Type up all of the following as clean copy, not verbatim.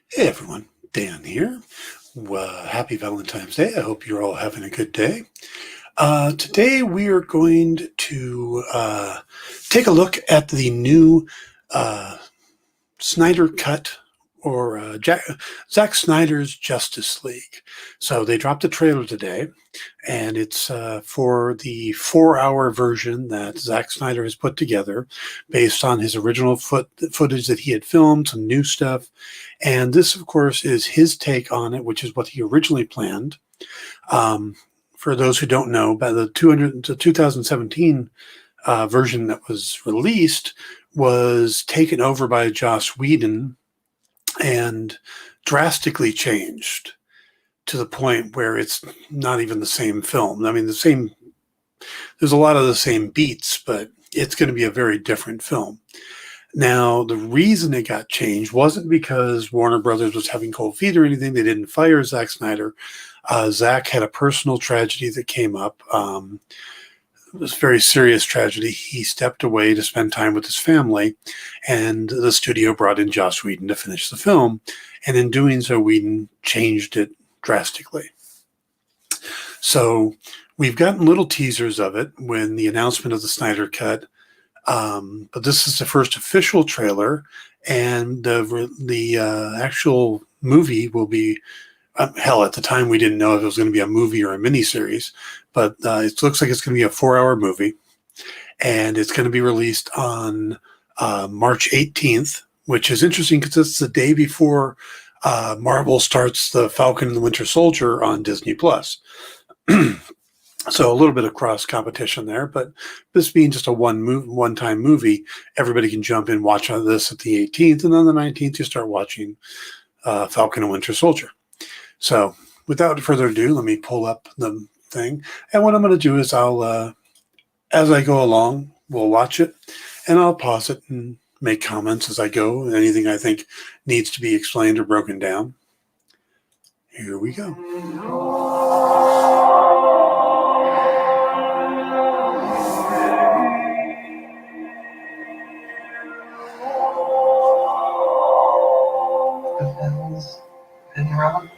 Hey everyone, Dan here. Happy Valentine's Day. I hope you're all having a good day. Today we are going to take a look at the new uh, Snyder Cut or Zack Snyder's Justice League. So they dropped a trailer today, and it's for the 4-hour version that Zack Snyder has put together based on his original footage that he had filmed, some new stuff. And this, of course, is his take on it, which is what he originally planned. Um, for those who don't know, by the 2017 version that was released was taken over by Joss Whedon and drastically changed to the point where it's not even the same film. I mean, there's a lot of the same beats, but it's going to be a very different film. Now, the reason it got changed wasn't because Warner Brothers was having cold feet or anything. They didn't fire Zack Snyder. Zack had a personal tragedy that came up. It was a very serious tragedy. He stepped away to spend time with his family, and the studio brought in Joss Whedon to finish the film. And in doing so, Whedon changed it drastically. So we've gotten little teasers of it when the announcement of the Snyder Cut. But this is the first official trailer, and the actual movie will be hell. At the time, we didn't know if it was going to be a movie or a miniseries, but it looks like it's going to be a 4-hour movie, and it's going to be released on March 18th, which is interesting because it's the day before Marvel starts the Falcon and the Winter Soldier on Disney Plus. So a little bit of cross competition there, but this being just a one-time movie, everybody can jump in, watch this at the 18th, and then the 19th you start watching Falcon and Winter Soldier. So without further ado, let me pull up the thing, and what I'm going to do is I'll, as I go along, we'll watch it, and I'll pause it and make comments as I go. Anything I think needs to be explained or broken down. Here we go. The film's been wrong.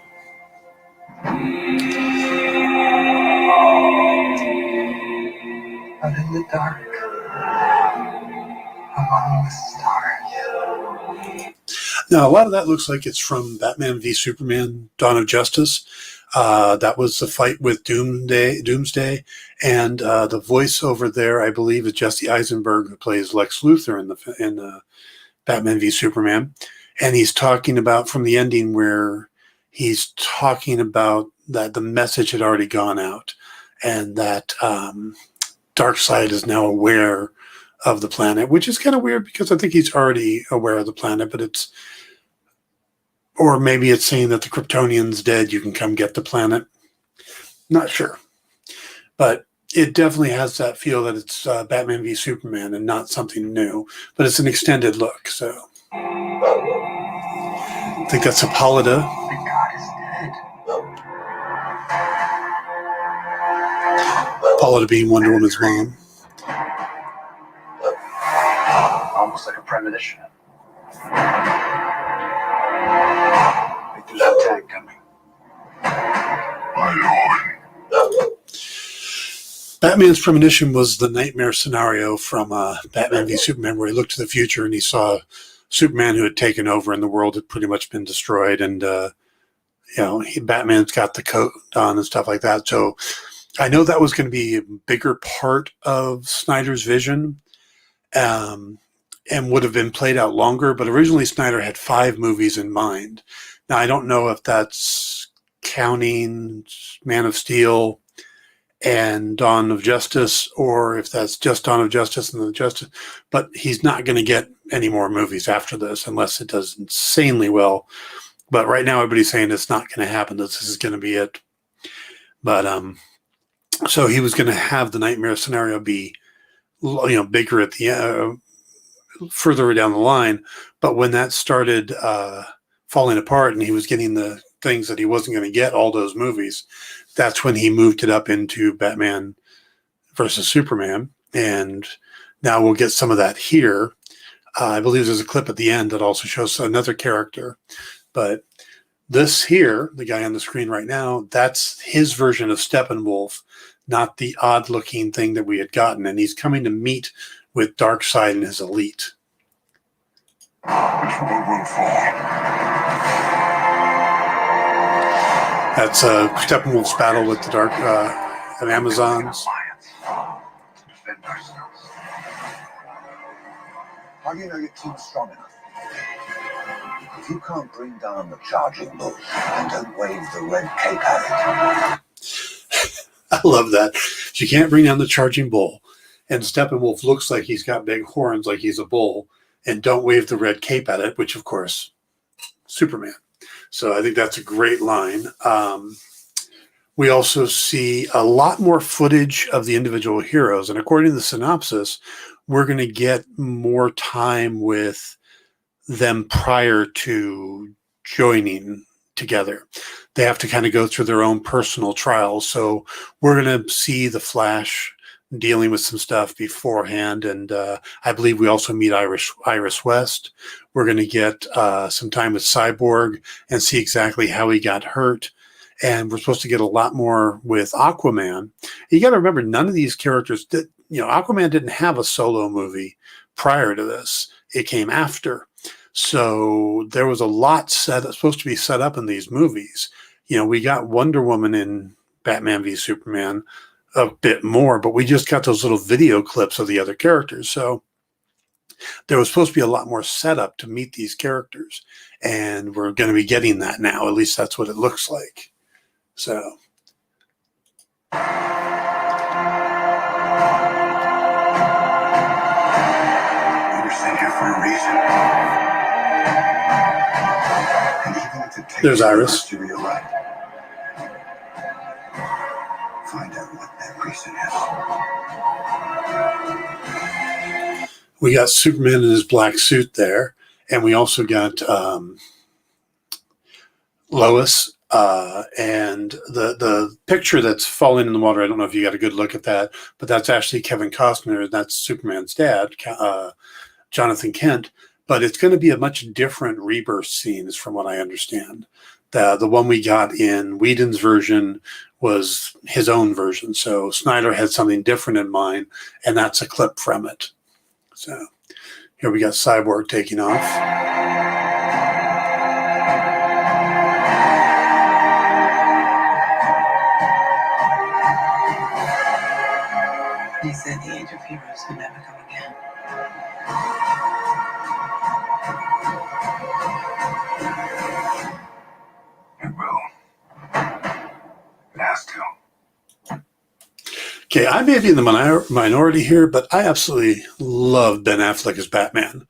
Out in the dark, among the stars. Now, a lot of that looks like it's from Batman v Superman: Dawn of Justice. That was the fight with Doomsday, and the voiceover there, I believe, is Jesse Eisenberg, who plays Lex Luthor in Batman v Superman, and he's talking about from the ending where he's talking about that the message had already gone out, and that Darkseid is now aware of the planet, which is kind of weird because I think he's already aware of the planet, but it's, or maybe it's saying that the Kryptonian's dead, you can come get the planet. Not sure. But it definitely has that feel that it's Batman v Superman and not something new, but it's an extended look, so. I think that's Hippolyta. The god is dead. Hippolyta being Wonder Woman's mom. Almost like a premonition. There's a tank coming. My lord. Batman's premonition was the nightmare scenario from Batman v Superman, where he looked to the future and he saw Superman who had taken over and the world had pretty much been destroyed. And, Batman's got the coat on and stuff like that. So I know that was going to be a bigger part of Snyder's vision and would have been played out longer. But originally Snyder had 5 movies in mind. Now, I don't know if that's counting Man of Steel and Dawn of Justice, or if that's just Dawn of Justice and the Justice, but he's not going to get any more movies after this unless it does insanely well. But right now, everybody's saying it's not going to happen. This is going to be it. But so he was going to have the nightmare scenario be, bigger at the further down the line. But when that started falling apart and he was getting the things that he wasn't going to get, all those movies, that's when he moved it up into Batman versus Superman. And now we'll get some of that here. I believe there's a clip at the end that also shows another character But this here, the guy on the screen right now, that's his version of Steppenwolf, not the odd-looking thing that we had gotten. And he's coming to meet with Darkseid and his elite. Which one will fall? That's Steppenwolf's battle with the Amazons. To defend ourselves. How do you know your team's strong enough? If you can't bring down the charging bull and don't wave the red cape at it. I love that. You can't bring down the charging bull. And Steppenwolf looks like he's got big horns, like he's a bull, and don't wave the red cape at it, which, of course, Superman. So I think that's a great line. We also see a lot more footage of the individual heroes. And according to the synopsis, we're going to get more time with them prior to joining together. They have to kind of go through their own personal trials. So we're going to see the Flash dealing with some stuff beforehand. And I believe we also meet Iris West. We're going to get some time with Cyborg and see exactly how he got hurt. And we're supposed to get a lot more with Aquaman. You got to remember, none of these characters did, Aquaman didn't have a solo movie prior to this. It came after. So there was a lot supposed to be set up in these movies. We got Wonder Woman in Batman v Superman a bit more, but we just got those little video clips of the other characters. So there was supposed to be a lot more setup to meet these characters. And we're going to be getting that now. At least that's what it looks like. So. You're sent here for a reason. And even if it takes There's Iris. to realize, find out what that reason is. We got Superman in his black suit there, and we also got Lois. And the picture that's falling in the water, I don't know if you got a good look at that, but that's actually Kevin Costner, and that's Superman's dad, Jonathan Kent. But it's going to be a much different rebirth scenes from what I understand. The one we got in Whedon's version was his own version. So Snyder had something different in mind, and that's a clip from it. So here we got Cyborg taking off. They said the age of heroes will never come again. It will. It has to. Okay, I may be in the minority here, but I absolutely love Ben Affleck as Batman.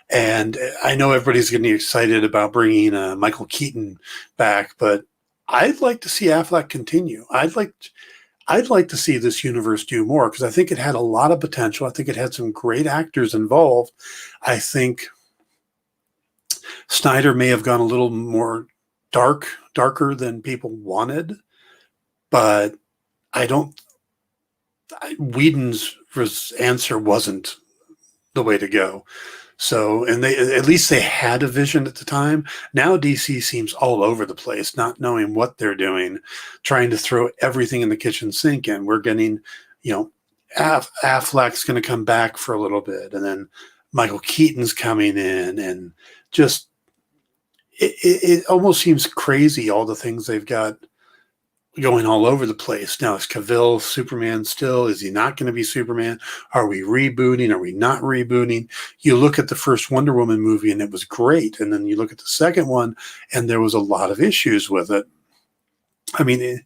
And I know everybody's getting excited about bringing Michael Keaton back, but I'd like to see Affleck continue. I'd like to see this universe do more because I think it had a lot of potential. I think it had some great actors involved. I think Snyder may have gone a little more darker than people wanted, but Whedon's answer wasn't the way to go. So, and at least they had a vision at the time. Now DC seems all over the place, not knowing what they're doing, trying to throw everything in the kitchen sink. And we're getting, Affleck's going to come back for a little bit, and then Michael Keaton's coming in, and just it almost seems crazy, all the things they've got going all over the place. Now, is Cavill Superman still? Is he not going to be Superman? Are we rebooting? Are we not rebooting? You look at the first Wonder Woman movie and it was great. And then you look at the second one and there was a lot of issues with it. I mean,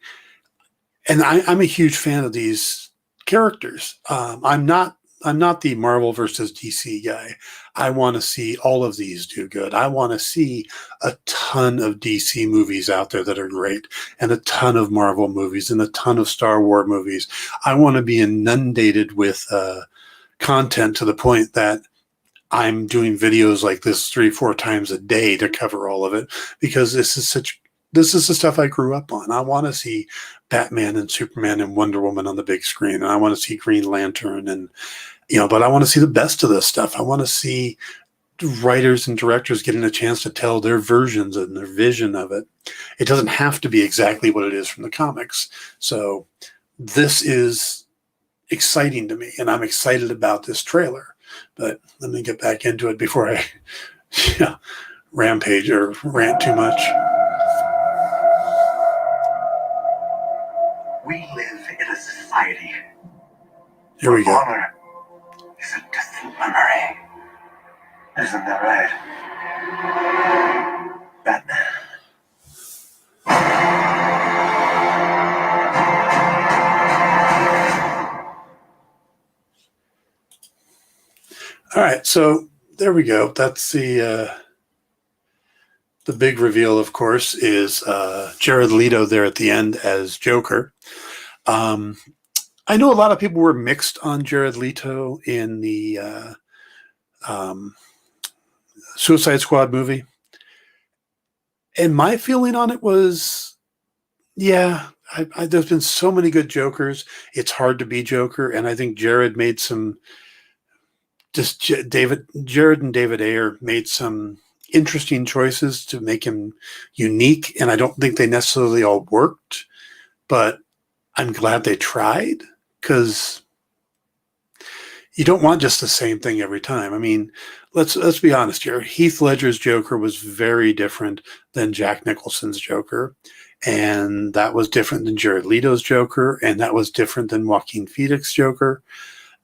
and I'm a huge fan of these characters. I'm not the Marvel versus DC guy. I want to see all of these do good. I want to see a ton of DC movies out there that are great, and a ton of Marvel movies, and a ton of Star Wars movies. I want to be inundated with content to the point that I'm doing videos like this 3-4 times a day to cover all of it, because this is the stuff I grew up on. I want to see Batman and Superman and Wonder Woman on the big screen, and I want to see Green Lantern, and but I want to see the best of this stuff. I want to see writers and directors getting a chance to tell their versions and their vision of it. It doesn't have to be exactly what it is from the comics. So this is exciting to me, and I'm excited about this trailer. But let me get back into it before I rampage or rant too much. We live in a society Here we go. honor is a distant memory. Isn't that right, Batman? All right, so there we go. That's the big reveal, of course, is Jared Leto there at the end as Joker. I know a lot of people were mixed on Jared Leto in the Suicide Squad movie. And my feeling on it was, yeah, there's been so many good Jokers. It's hard to be Joker. And I think Jared made some, Jared and David Ayer made some interesting choices to make him unique. And I don't think they necessarily all worked, but I'm glad they tried, because you don't want just the same thing every time. I mean, let's be honest here. Heath Ledger's Joker was very different than Jack Nicholson's Joker, and that was different than Jared Leto's Joker, and that was different than Joaquin Phoenix's Joker,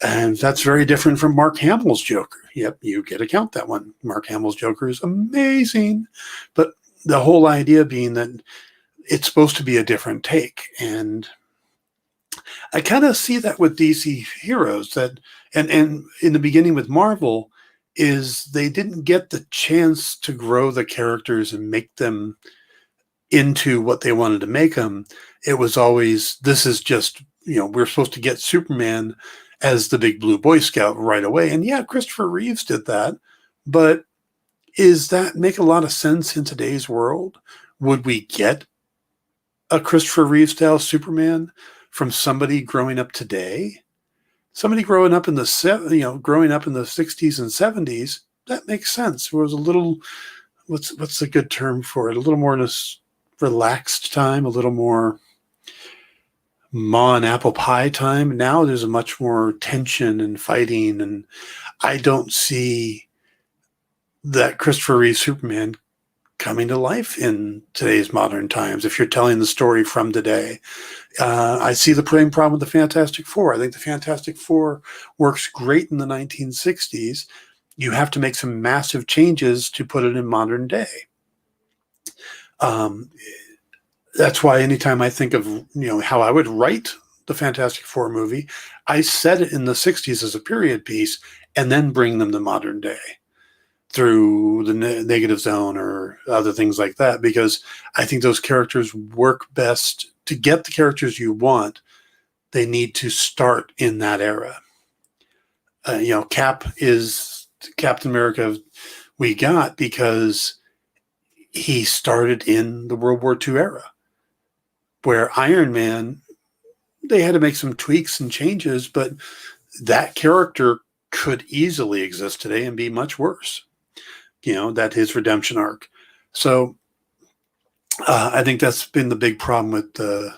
and that's very different from Mark Hamill's Joker. Yep, you get to count that one. Mark Hamill's Joker is amazing, but the whole idea being that it's supposed to be a different take, and I kind of see that with DC heroes, that and in the beginning with Marvel, is they didn't get the chance to grow the characters and make them into what they wanted to make them. It was always, this is just, we're supposed to get Superman as the big blue Boy Scout right away. And yeah, Christopher Reeves did that, but is that make a lot of sense in today's world? Would we get a Christopher Reeve style Superman from somebody growing up today? Somebody growing up in the growing up in the 60s and 70s, that makes sense. It was a little, what's a good term for it? A little more in a relaxed time, a little more ma and apple pie time. Now there's a much more tension and fighting, and I don't see that Christopher Reeve Superman coming to life in today's modern times. If you're telling the story from today, I see the same problem with the Fantastic Four. I think the Fantastic Four works great in the 1960s. You have to make some massive changes to put it in modern day. That's why anytime I think of how I would write the Fantastic Four movie, I set it in the 60s as a period piece and then bring them to modern day through the negative zone or other things like that, because I think those characters work best. To get the characters you want, they need to start in that era. Cap is Captain America we got because he started in the World War II era, where Iron Man, they had to make some tweaks and changes, but that character could easily exist today and be much worse. That his redemption arc. So I think that's been the big problem with the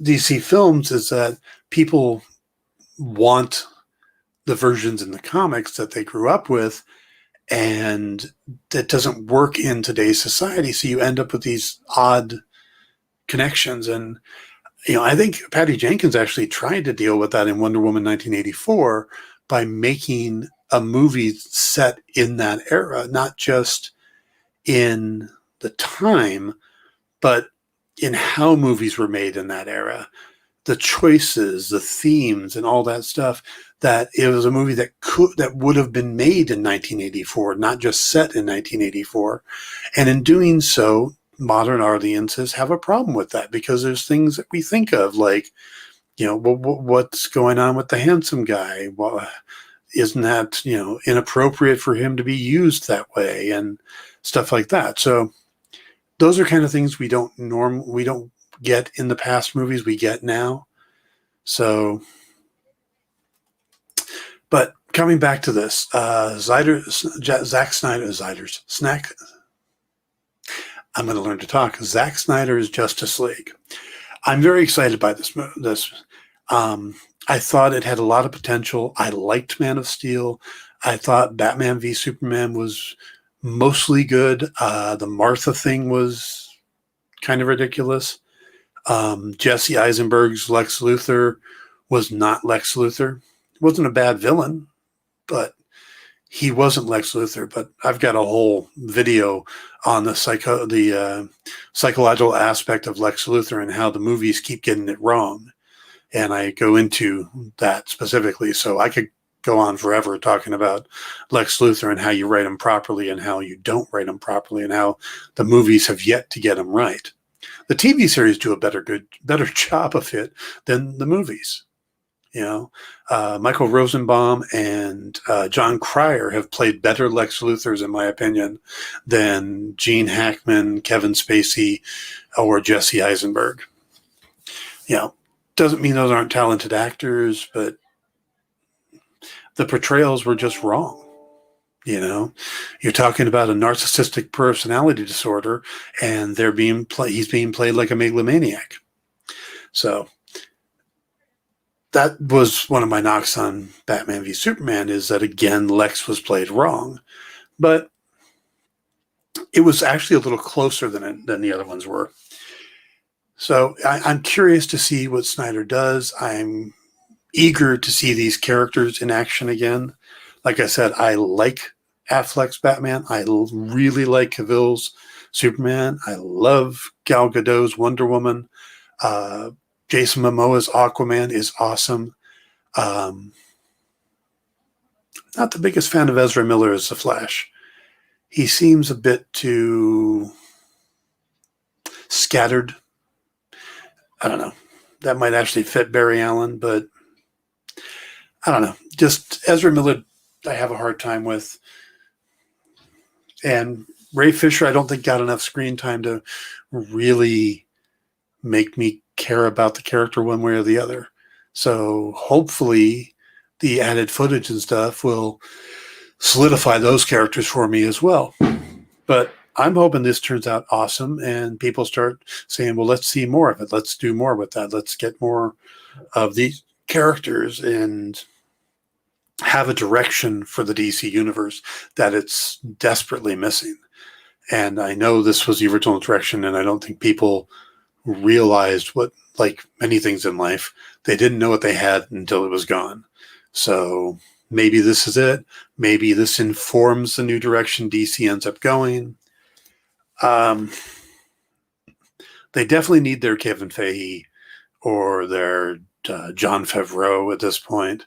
DC films, is that people want the versions in the comics that they grew up with, and that doesn't work in today's society. So you end up with these odd connections. And, I think Patty Jenkins actually tried to deal with that in Wonder Woman 1984 by making a movie set in that era, not just in the time, but in how movies were made in that era, the choices, the themes, and all that stuff. That it was a movie that would have been made in 1984, not just set in 1984. And in doing so, modern audiences have a problem with that, because there's things that we think of, like, what's going on with the handsome guy? Well, isn't that, inappropriate for him to be used that way, and stuff like that. So those are kind of things we don't get in the past movies, we get now. So, but coming back to this, Zack Snyder's snack. I'm going to learn to talk. Zack Snyder's Justice League. I'm very excited by this. I thought it had a lot of potential. I liked Man of Steel. I thought Batman v Superman was mostly good. The Martha thing was kind of ridiculous. Jesse Eisenberg's Lex Luthor was not Lex Luthor. He wasn't a bad villain, but he wasn't Lex Luthor. But I've got a whole video on the psychological aspect of Lex Luthor and how the movies keep getting it wrong. And I go into that specifically. So I could go on forever talking about Lex Luthor and how you write him properly and how you don't write him properly and how the movies have yet to get him right. The TV series do a better job of it than the movies. You know, Michael Rosenbaum and John Cryer have played better Lex Luthors, in my opinion, than Gene Hackman, Kevin Spacey, or Jesse Eisenberg. You know, doesn't mean those aren't talented actors, but the portrayals were just wrong. You know, you're talking about a narcissistic personality disorder, and he's being played like a megalomaniac. So that was one of my knocks on Batman v Superman, is that, again, Lex was played wrong. But it was actually a little closer than the other ones were. So I'm curious to see what Snyder does. I'm eager to see these characters in action again. Like I said, I like Affleck's Batman. I really like Cavill's Superman. I love Gal Gadot's Wonder Woman. Jason Momoa's Aquaman is awesome. Not the biggest fan of Ezra Miller as the Flash. He seems a bit too scattered. I don't know. That might actually fit Barry Allen, but I don't know. Just Ezra Miller, I have a hard time with. And Ray Fisher, I don't think got enough screen time to really make me care about the character one way or the other. So hopefully the added footage and stuff will solidify those characters for me as well. But I'm hoping this turns out awesome and people start saying, well, let's see more of it. Let's do more with that. Let's get more of these characters and have a direction for the DC universe that it's desperately missing. And I know this was the original direction, and I don't think people realized what, like many things in life, they didn't know what they had until it was gone. So maybe this is it. Maybe this informs the new direction DC ends up going. They definitely need their Kevin Feige or their Jon Favreau at this point.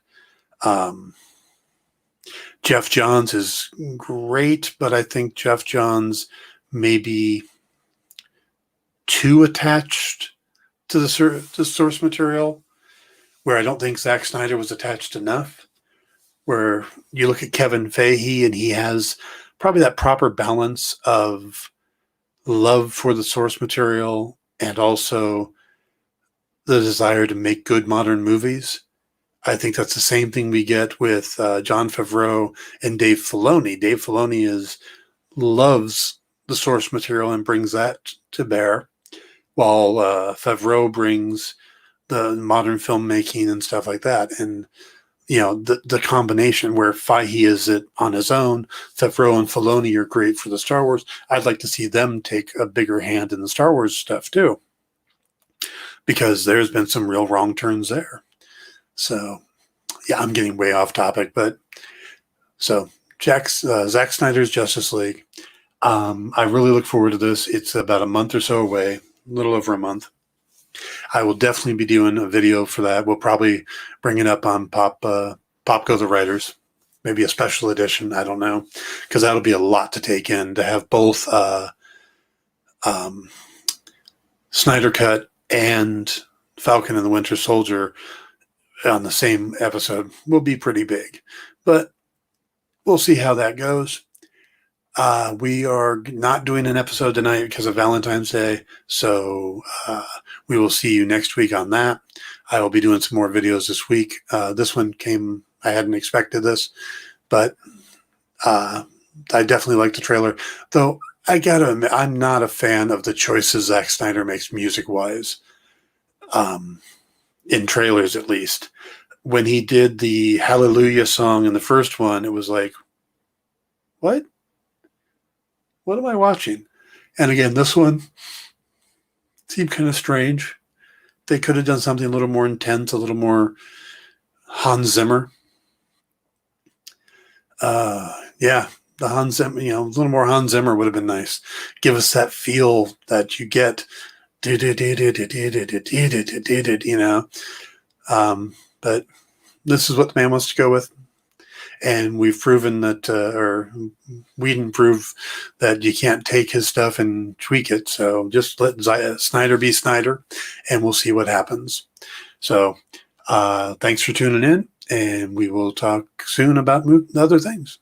Jeff Johns is great, but I think Jeff Johns may be too attached to the source material, where I don't think Zack Snyder was attached enough. Where you look at Kevin Feige and he has probably that proper balance of love for the source material and also the desire to make good modern movies. I think that's the same thing we get with Jon Favreau and Dave Filoni. Dave Filoni loves the source material and brings that to bear, while Favreau brings the modern filmmaking and stuff like that. And, you know, the combination where Feige is it on his own, Favreau and Filoni are great for the Star Wars. I'd like to see them take a bigger hand in the Star Wars stuff too, because there's been some real wrong turns there. So, yeah, I'm getting way off topic, but so Zack Snyder's Justice League. I really look forward to this. It's about a month or so away, a little over a month. I will definitely be doing a video for that. We'll probably bring it up on Pop Go the Writers, maybe a special edition. I don't know, because that'll be a lot to take in to have both Snyder Cut and Falcon and the Winter Soldier on the same episode will be pretty big, but we'll see how that goes. We are not doing an episode tonight because of Valentine's Day, so we will see you next week on that. I will be doing some more videos this week. This one came I hadn't expected this, but I definitely like the trailer. Though I gotta admit, I'm not a fan of the choices Zack Snyder makes music-wise, in trailers at least. When he did the Hallelujah song in the first one, it was like, what? What am I watching? And again, this one seemed kind of strange. They could have done something a little more intense, a little more Hans Zimmer. Yeah, the Hans Zimmer, a little more Hans Zimmer would have been nice. Give us that feel that you get, But this is what the man wants to go with. And we've proven that, or Whedon proved that you can't take his stuff and tweak it. So just let Snyder be Snyder, and we'll see what happens. So thanks for tuning in, and we will talk soon about other things.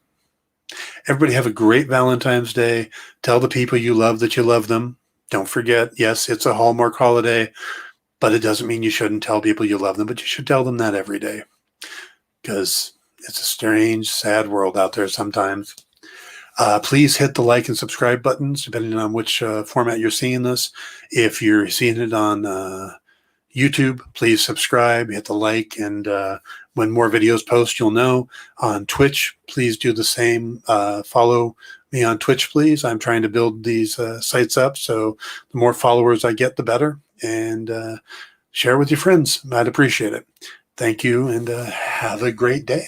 Everybody have a great Valentine's Day. Tell the people you love that you love them. Don't forget, yes, it's a Hallmark holiday, but it doesn't mean you shouldn't tell people you love them, but you should tell them that every day, because it's a strange, sad world out there sometimes. Please hit the like and subscribe buttons, depending on which format you're seeing this. If you're seeing it on YouTube, please subscribe, hit the like, and when more videos post, you'll know. On Twitch, please do the same. Follow me on Twitch, please. I'm trying to build these sites up, so the more followers I get, the better. And share with your friends. I'd appreciate it. Thank you, and have a great day.